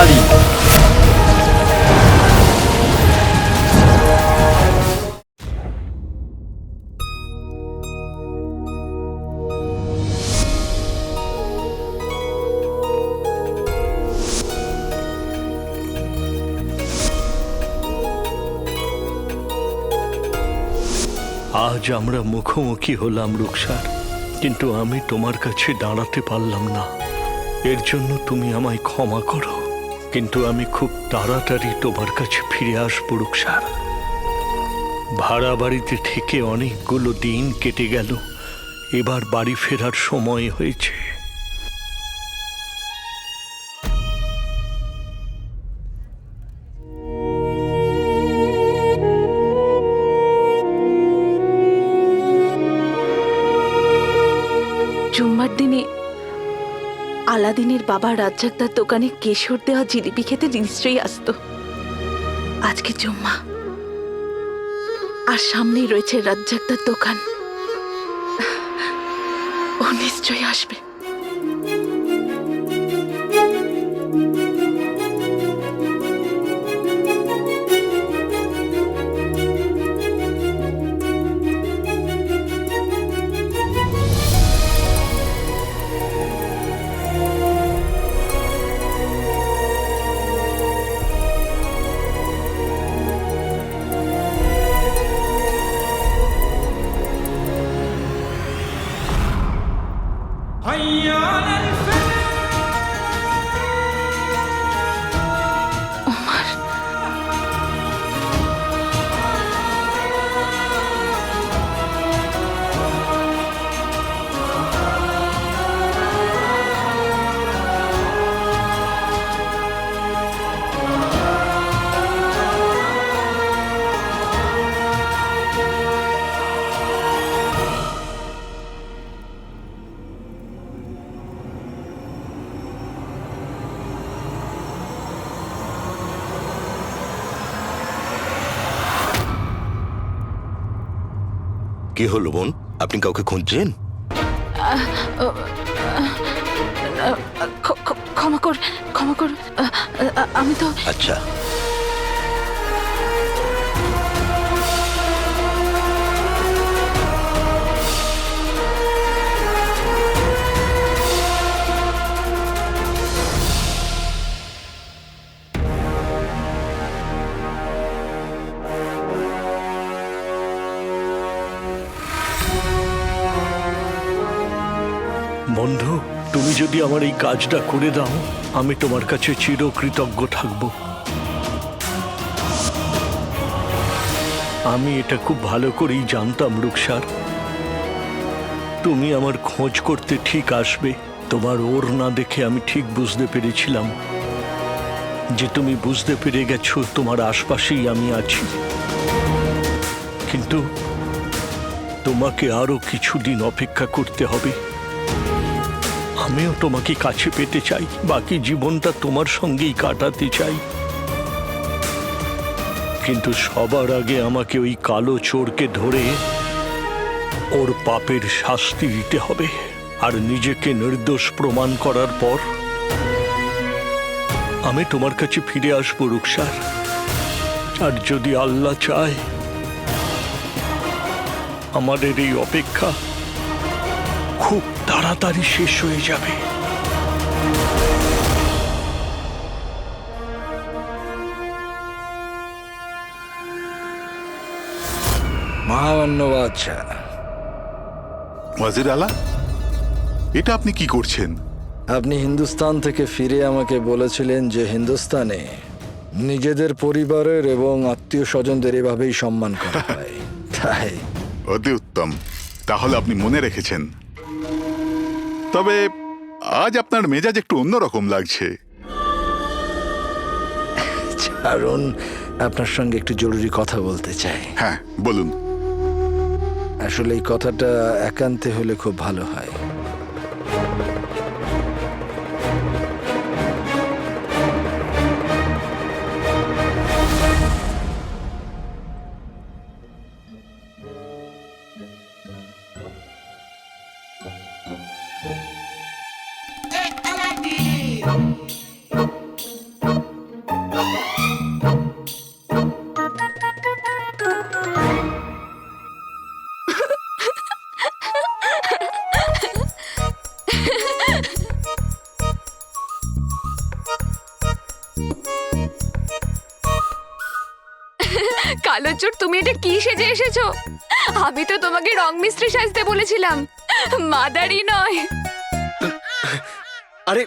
নারী। আজ আমরা মুখোমুখি হলাম রুকসার, কিন্তু আমি তোমার কাছে দাঁড়াতে পারলাম না। এর জন্য তুমি আমায় ক্ষমা করো, কিন্তু আমি খুব তাড়াতাড়ি তোমার কাছে ফিরে আসবো রুকসার। ভাড়া বাড়িতে থেকে অনেকগুলো দিন কেটে গেল, এবার বাড়ি ফেরার সময় হয়েছে। জুম্মার দিনে আলাদিনের বাবা রাজ্জাকদার দোকানে কেশর দেওয়া জিলিপি খেতে নিশ্চয়ই আসতো। আজকে জুম্মা, আর সামনেই রয়েছে রাজ্জাকদার দোকান। ও নিশ্চয়ই আসবে। ওমর, কি হলো বোন, আপনি কাউকে খুঁজছেন? ক্ষমা কর, ক্ষমা কর। আমি তো আচ্ছা, বন্ধু, তুমি যদি আমার এই কাজটা করে দাও, আমি তোমার কাছে চিরকৃতজ্ঞ থাকব। আমি এটা খুব ভালো করেই জানতাম রুকসার, তুমি আমার খোঁজ করতে ঠিক আসবে। তোমার ওড়না দেখে আমি ঠিক বুঝতে পেরেছিলাম যে তুমি বুঝতে পেরে গেছো তোমার আশপাশেই আমি আছি। কিন্তু তোমাকে আরো কিছুদিন অপেক্ষা করতে হবে। আমিও তোমাকে কাছে পেতে চাই, বাকি জীবনটা তোমার সঙ্গেই কাটাতে চাই। কিন্তু সবার আগে আমাকে ওই কালো চোরকে ধরে ওর পাপের শাস্তি দিতে হবে। আর নিজেকে নির্দোষ প্রমাণ করার পর আমি তোমার কাছে ফিরে আসবো রুকসার। আর যদি আল্লাহ চায়, আমাদের এই অপেক্ষা খুব তাড়াতাড়ি শেষ হয়ে যাবে। মহামান্য বাদশা, ওয়াজির আলা, এটা আপনি কি করছেন? আপনি হিন্দুস্তান থেকে ফিরে আমাকে বলেছিলেন যে হিন্দুস্তানে নিজেদের পরিবারের এবং আত্মীয় স্বজনদের এভাবেই সম্মান করা হয়। তাই অতি উত্তম, তাহলে আপনি মনে রেখেছেন। তবে আজ আপনার মেজাজ একটু অন্যরকম লাগছে। কারণ আপনার সঙ্গে একটু জরুরি কথা বলতে চাই। হ্যাঁ, বলুন। আসলে এই কথাটা একান্তে হলে খুব ভালো হয়। কালো চোর, তুমি এটা কি সেজে এসেছো? আমি তো তোমাকে রং মিস্ত্রি সাজতে বলেছিলাম, মাদারি নয়। আরে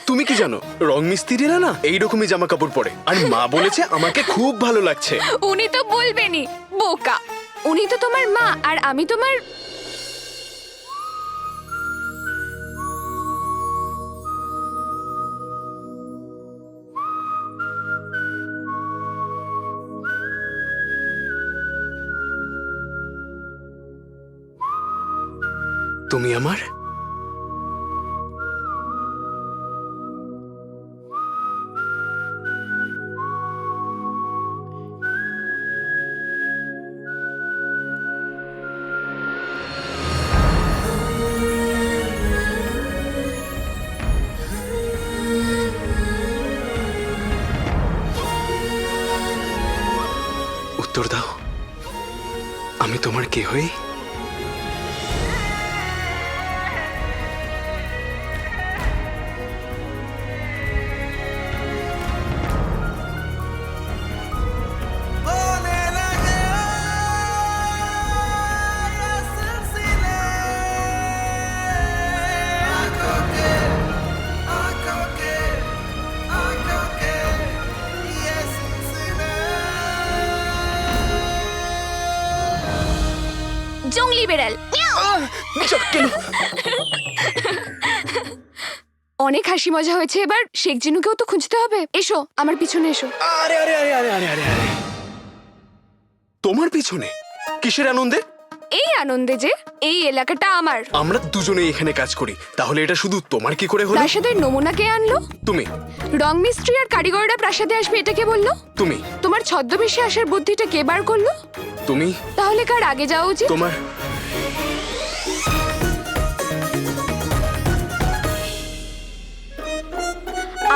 তুমি কি জানো, রং মিস্ত্রিরা না এইরকমই জামা কাপড় পরে। আর মা বলেছে আমাকে খুব ভালো লাগছে। উনি তো বলবেনই, বোকা। উনি তো তোমার মা আর আমি তোমার। তুমি আমার উত্তর দাও, আমি তোমার কে হই? জংলি বেড়াল। অনেক হাসি মজা হয়েছে, এবার শেখ জিনুকেও তো খুঁজতে হবে। এসো আমার পিছনে এসো। আরে আরে আরে আরে আরে আরে আরে তোমার পিছনে কিসের আনন্দে? এই আনন্দে যে এই এলাকাটা আমার। আমরা দুজনেই এখানে কাজ করি, তাহলে এটা শুধু তোমার কি করে হলো? প্রাসাদের নমুনা কে আনলো? তুমি। রং মিস্ত্রি আর কারিগররা প্রাসাদে আসবে এটা কে বললো? তুমি। তোমার ছদ্মবেশে আসার বুদ্ধিটা কে বার করলো? তুমি। তাহলে কার আগে যাওয়া উচিত? তোমার।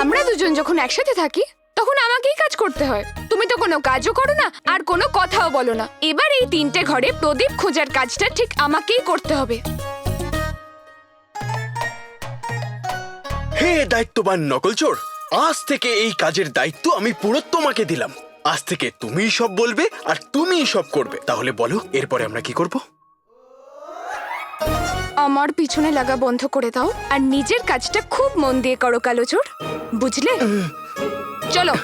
আমরা দুজন যখন একসাথে থাকি তখন আমাকেই কাজ করতে হয়। তুমি তো কোনো কাজও করো না আর কোনো কথাও বলো না। এবার এই 3টে ঘরে প্রদীপ খোঁজার কাজটা ঠিক আমাকেই করতে হবে। হে দায়িত্ববান নকলচোর, আজ থেকে এই কাজের দায়িত্ব আমি পুরো তোমাকে দিলাম। আজ থেকে তুমিই সব বলবে আর তুমিই সব করবে। তাহলে বলো এরপরে আমরা কি করব? আমার পিছনে লাগা বন্ধ করে দাও আর নিজের কাজটা খুব মন দিয়ে করো কালো চোর, বুঝলে? চলো।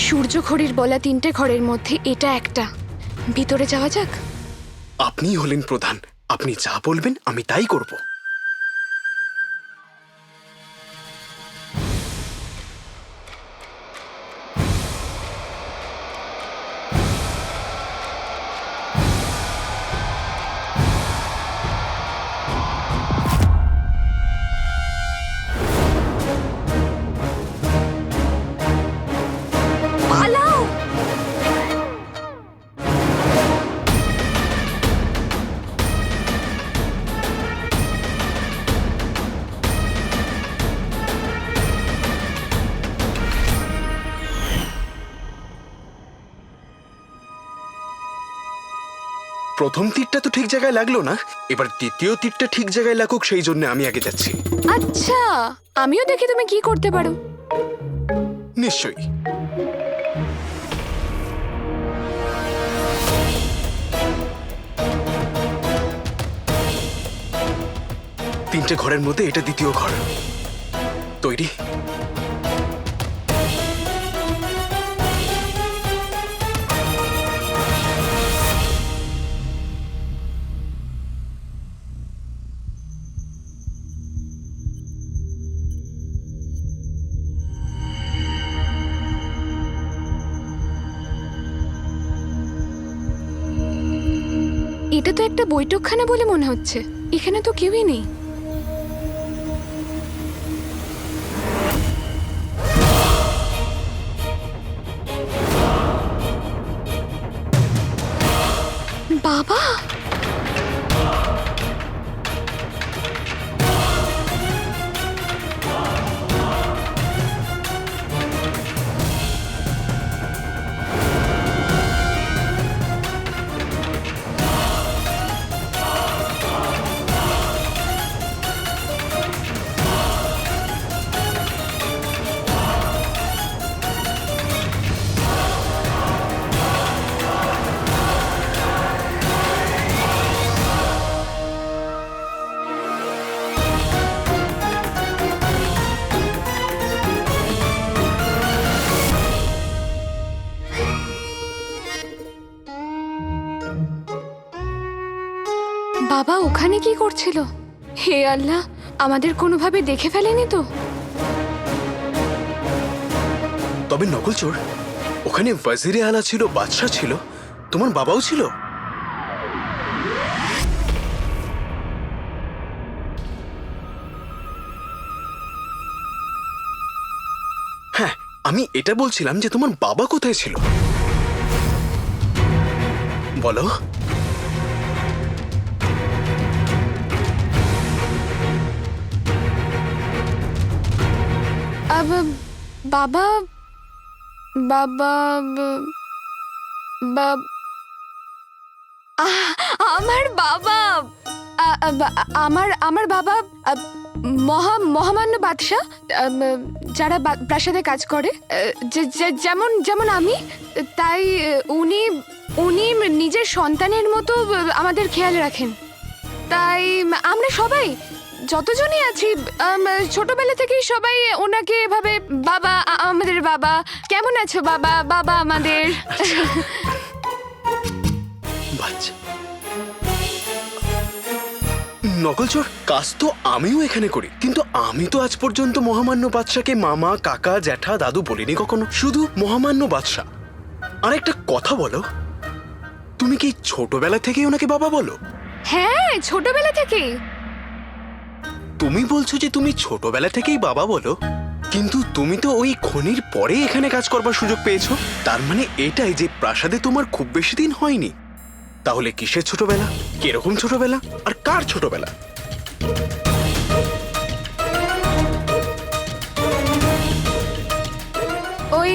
সূর্য ঘড়ির বলা 3টে ঘরের মধ্যে এটা একটা। ভিতরে যাওয়া যাক। আপনিই হলেন প্রধান, আপনি যা বলবেন আমি তাই করব। পালাও। প্রথম তীরটা তো ঠিক জায়গায় লাগলো না, এবার দ্বিতীয় তীরটা ঠিক জায়গায় লাগুক সেই জন্য আমি আগে যাচ্ছি। আচ্ছা, আমিও দেখি তুমি কি করতে পারো। নিশ্চয়ই। তিনটে ঘরের মধ্যে এটা দ্বিতীয় ঘর। তৈরি? এটা তো একটা বৈঠকখানা বলে মনে হচ্ছে। এখানে তো কেউই নেই। বাবা, বাবা ওখানে কি করছিল? হে আল্লাহ, আমাদের কোনোভাবে দেখে ফেলেনি তো? তবে নকল চোর, ওখানে ওয়াজিরে আলা ছিল, বাদশা ছিল, তোমার বাবাও ছিল। হ্যাঁ, আমি এটা বলছিলাম যে তোমার বাবা কোথায় ছিল বলো। বাবা বাবা আমার বাবা আমার বাবা মহামান্য বাদশাহ, যারা প্রাসাদে কাজ করে, যেমন যেমন আমি, তাই উনি উনি নিজের সন্তানের মতো আমাদের খেয়াল রাখেন। তাই আমরা সবাই যতজনই আছি ছোটবেলা থেকেই সবাই ওনাকে এভাবে বাবা, আমাদের বাবা, কেমন আছো বাবা, বাবা আমাদের। বাচ্চা নকল চোর, কাজ তো আমিও এখানে করি, কিন্তু আমি তো আজ পর্যন্ত মহামান্য বাদশাকে মামা, কাকা, জ্যাঠা, দাদু বলিনি কখনো, শুধু মহামান্য বাদশা। আর একটা কথা বলো, তুমি কি ছোটবেলা থেকেই ওনাকে বাবা বলো? হ্যাঁ, ছোটবেলা থেকেই। তুমি বলছো যে তুমি ছোটবেলা থেকেই বাবা বলো, কিন্তু তুমি তো ওই খনির পরে এখানে কাজ করবার সুযোগ পেয়েছো। তার মানে এটাই যে প্রাসাদে তোমার খুব বেশি দিন হয়নি। তাহলে কিসের ছোটবেলা, কিরকম ছোটবেলা, আর কার ছোটবেলা? ওই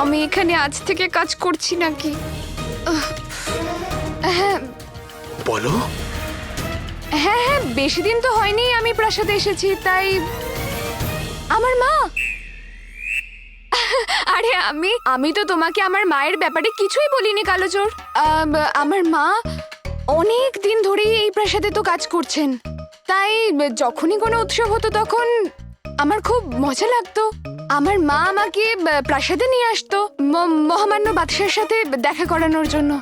আমি এখানে আজ থেকে কাজ করছি নাকি? হ্যাঁ বলো। হ্যাঁ হ্যাঁ, বেশি দিন তো হয়নি আমি প্রাসাদে এসেছি, তাই আমার মা। আরে আমি তো তোমাকে আমার মায়ের ব্যাপারে কিছুই বলিনি কালোচোর। আমার মা অনেক দিন ধরেই এই প্রাসাদে তো কাজ করছেন, তাই যখনই কোনো উৎসব হতো তখন আমার খুব মজা লাগতো। আমার মা আমাকে প্রাসাদে নিয়ে আসতো মহামান্য বাদশার সাথে দেখা করানোর জন্য।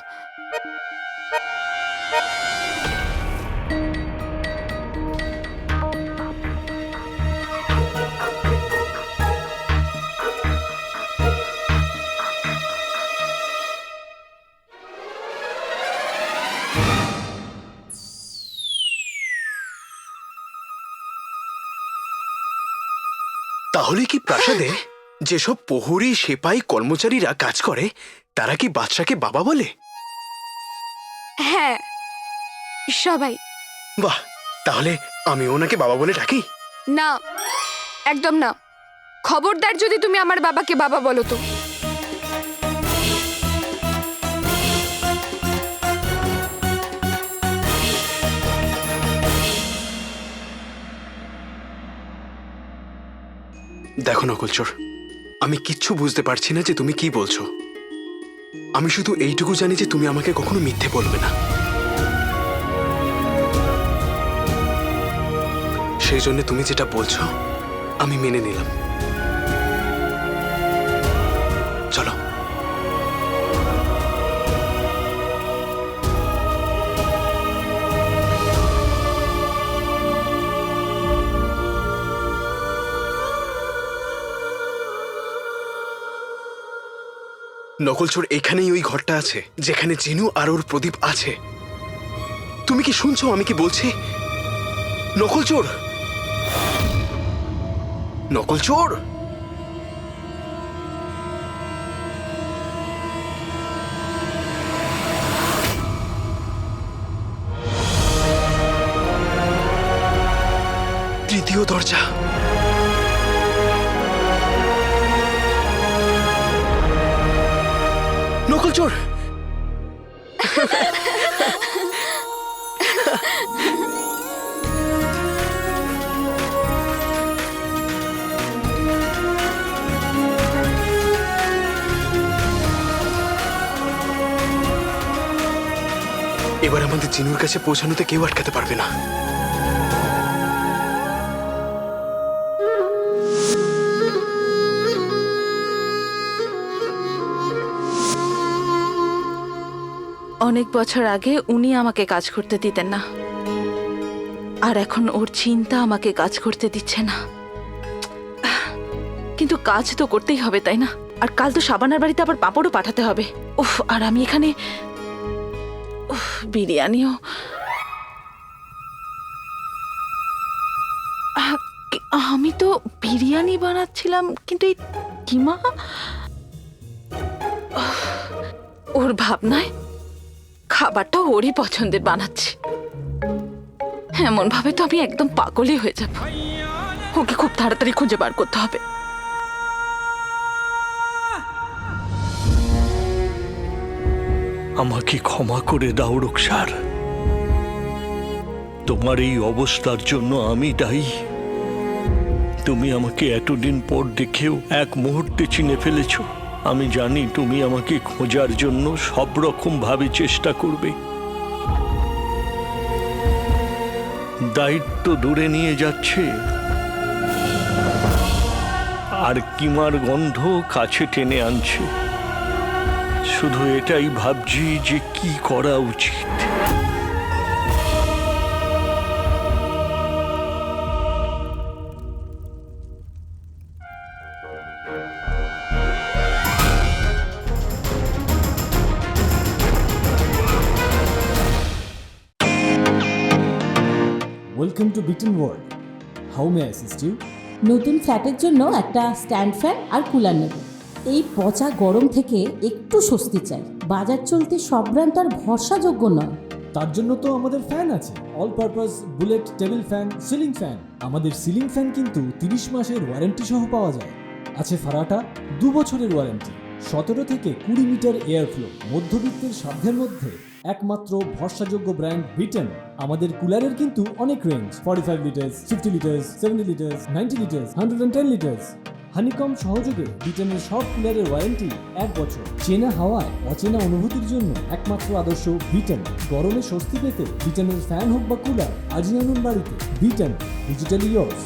তাহলে কি প্রাসাদে যেসব প্রহরী, সেপাই, কর্মচারীরা কাজ করে তারা কি বাদশাকে বাবা বলে? হ্যাঁ, সবাই। বাহ, তাহলে আমি ওনাকে বাবা বলে ডাকি? না, একদম না। খবরদার যদি তুমি আমার বাবাকে বাবা বলো তো। দেখো নকলচোর, আমি কিচ্ছু বুঝতে পারছি না যে তুমি কি বলছো। আমি শুধু এইটুকু জানি যে তুমি আমাকে কখনো মিথ্যে বলবে না। সেই জন্য তুমি যেটা বলছো আমি মেনে নিলাম। চলো। নকলচোর, এখানেই ওই ঘরটা আছে যেখানে জিনু আর ওর প্রদীপ আছে। তুমি কি শুনছো আমি কি বলছি? নকলচোর, নকলচোর, তৃতীয় দরজা। নকলচোর, এবার আমাদের জিনুর কাছে পৌঁছানোতে কেউ আটকাতে পারবে না। অনেক বছর আগে উনি আমাকে কাজ করতে দিতেন না, আর এখন ওর চিন্তা আমাকে কাজ করতে দিচ্ছে না। কিন্তু কাজ তো করতেই হবে, তাই না? আর কাল তো শাবানার বাড়িতে আবার পাপড়ও পাঠাতে হবে। উফ, আর আমি এখানে বিরিয়ানিও। আমি তো বিরিয়ানি বানাচ্ছিলাম, কিন্তু এই কিমা ওর ভাবনায় খাবারটা ওরই পছন্দের বানাচ্ছে। এমন ভাবে তো আমি একদম পাগলই হয়ে যাব। ওকে খুব তাড়াতাড়ি খুঁজে বার করতে হবে। আমাকে ক্ষমা করে দাও রুকসার। তোমার এই অবস্থার জন্য আমি দায়ী। তুমি আমাকে এতদিন পর দেখেও এক মুহূর্তে চিনে ফেলেছ। আমি জানি তুমি আমাকে খোঁজার জন্য সব রকম ভাবে চেষ্টা করবে। দায়িত্ব দূরে নিয়ে যাচ্ছে, আর কিমার গন্ধ কাছে টেনে আনছে। শুধু এটাই ভাবছি যে কি করা উচিত। ওয়েলকাম টু বিটেন world. How may assist you? নতুন ফ্ল্যাটের জন্য একটা স্ট্যান্ড ফ্যান আর কুলার নেব। এই পচা গরম থেকে একটু স্বস্তি চাই। বাজার চলতে সব ব্র্যান্ড আর ভরসাযোগ্য নয়। তার জন্য তো আমাদের ফ্যান আছে, all purpose bullet table fan, ceiling fan. আমাদের সিলিং ফ্যান কিন্তু 30 মাসের ওয়ারেন্টি সহ পাওয়া যায়। আছে ফারাটা 2 বছরের ওয়ারেন্টি, 17 থেকে 20 মিটার এয়ার ফ্লো, মধ্যবিত্তের সাধ্যের মধ্যে একমাত্র ভরসাযোগ্য ব্র্যান্ড বিটেন। আমাদের কুলারের কিন্তু অনেক range, 45 litres, 50 litres, 70 litres, 90 litres, 110 litres. Honeycomb সহযোগে বিটেনের সব কুলারের ওয়ারেন্টি 1 বছর। চেনা হাওয়ায় অচেনা অনুভূতির জন্য একমাত্র আদর্শ বিটেন। গরমে স্বস্তি পেতে বিটেনের ফ্যান হোক বা কুলার, আজই আনুন বাড়িতে। Beaten, digitally years.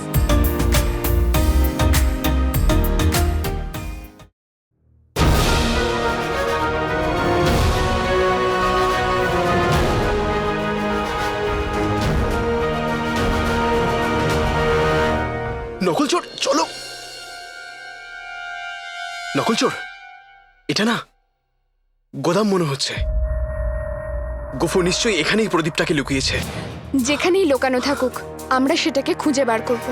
নকল চোর, চলো। নকল চোর, এটা না গোদাম মনে হচ্ছে। গফুর নিশ্চয়ই এখানেই প্রদীপটাকে লুকিয়েছে। যেখানেই লোকানো থাকুক, আমরা সেটাকে খুঁজে বার করব।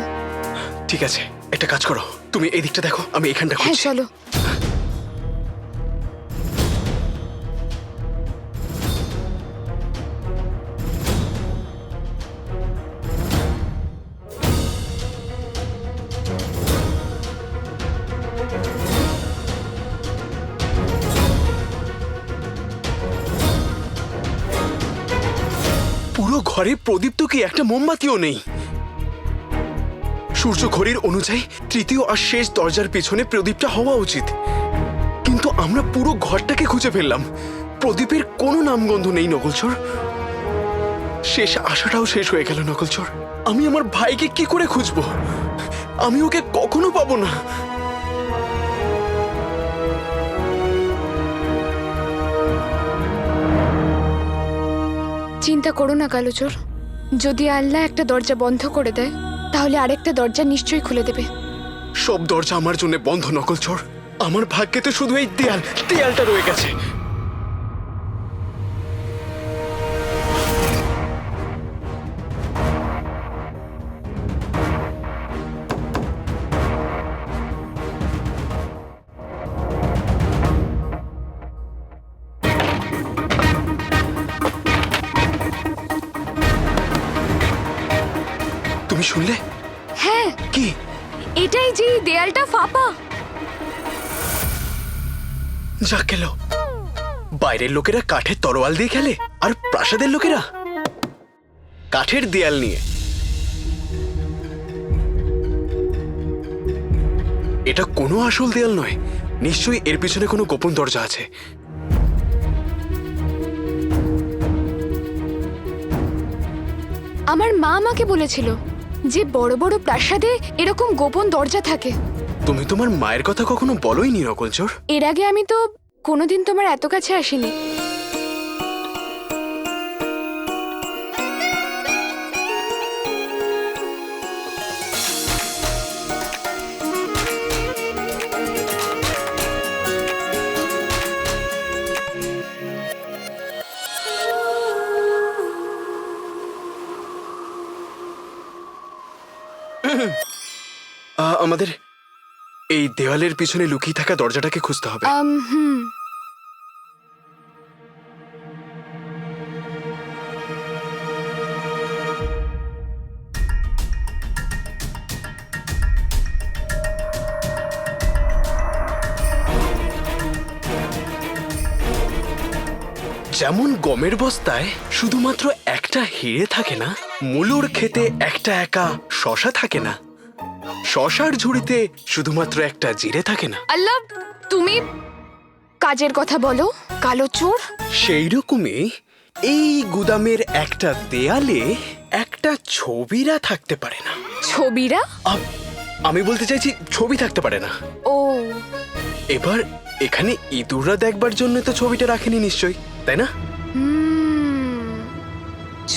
ঠিক আছে, একটা কাজ করো, তুমি এই দিকটা দেখো, আমি এখানটা হ্যাঁ, খুঁজছি। চলো। পুরো ঘরে প্রদীপ তো কি একটা মোমবাতিও নেই। সূর্য ঘড়ির অনুযায়ী তৃতীয় আর শেষ দরজার পেছনে প্রদীপটা হওয়া উচিত, কিন্তু আমরা পুরো ঘরটাকে খুঁজে ফেললাম। প্রদীপের কোনো নামগন্ধ নেই নকলচোর। শেষ আশাটাও শেষ হয়ে গেল নকলচোর। আমি আমার ভাইকে কি করে খুঁজবো? আমি ওকে কখনো পাবো না। চিন্তা করো না কালোচোর, যদি আল্লাহ একটা দরজা বন্ধ করে দেয় তাহলে আরেকটা দরজা নিশ্চয়ই খুলে দেবে। সব দরজা আমার জন্য বন্ধ নকলচোর। আমার ভাগ্যে তো শুধু এই দেয়ালটা রয়ে গেছে। তুমি শুনলে? হ্যাঁ, কি? এটাই যে দেয়ালটা ফাঁপা। যাক গেল। বাইরের লোকেরা কাঠের তরোয়াল দিয়ে খেলে, আর প্রাসাদের লোকেরা কাঠের দেয়াল নিয়ে। এটা কোনো আসল দেয়াল নয়, নিশ্চয়ই এর পিছনে কোনো গোপন দরজা আছে। আমার মা আমাকে বলেছিল যে বড় বড় প্রাসাদে এরকম গোপন দরজা থাকে। তুমি তোমার মায়ের কথা কখনো বলোই নি নকলচোর। এর আগে আমি তো কোনোদিন তোমার এত কাছে আসিনি। আমাদের এই দেওয়ালের পিছনে লুকিয়ে থাকা দরজাটাকে খুঁজতে হবে। হুম। যেমন গমের বস্তায় শুধুমাত্র একটা হিরে থাকে না, মূলোর ক্ষেতে একটা একা শশা থাকে না, শশার ঝুড়িতে শুধুমাত্র একটা জিরে থাকে না। আল্লাহ, তুমি কাজের কথা বলো, কালো চোর। সেই রকমই এই গুদামের একটা দেয়ালে একটা ছবিরা থাকতে পারে না। ছবিরা? আমি বলতে চাইছি ছবি থাকতে পারে না। ও, এবার এখানে ইঁদুররা দেখবার জন্য তো ছবিটা রাখেনি নিশ্চয়ই, তাই না?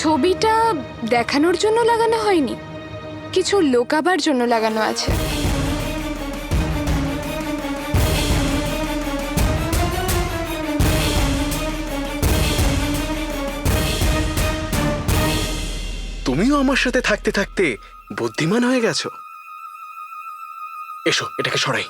ছবিটা দেখানোর জন্য লাগানো হয়নি, কিছু লোকাবার জন্য লাগানো আছে। তুমিও আমার সাথে থাকতে থাকতে বুদ্ধিমান হয়ে গেছো। এসো, এটাকে সরাই।